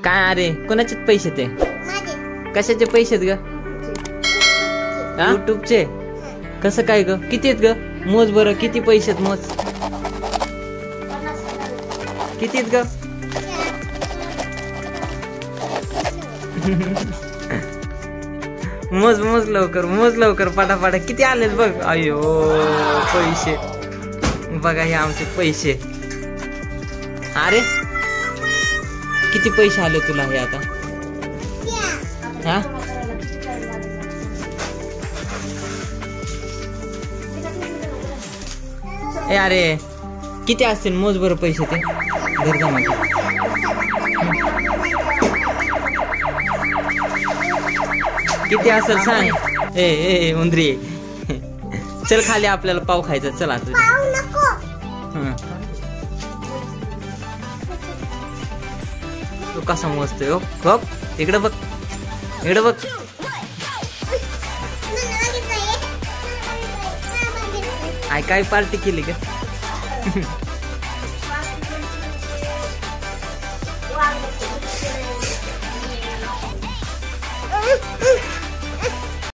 काय अरे कोणाचे पैसे ते? कशाचे पैसे ग? युट्यूबचे? कसं काय ग? किती आहेत ग? मोज बरं, किती पैसे मोज. किती आहेत ग? मोज मोज लवकर, मोज लवकर, पाटापाटा. किती आलेत बघ. अयो पैसे बघा, हे आमचे पैसे. अरे किती पैसे आले तुला हे आता? हा ए अरे किती असतील मोज बरं पैसे ते. घर जमा किती असेल सांग. ए ए उंदरी चल खाली, आपल्याला पाव खायचा. चला तू कसा मोजतोय हो? बघ इकडे बघ, इकडे बघ. आय काय पार्टी केली का?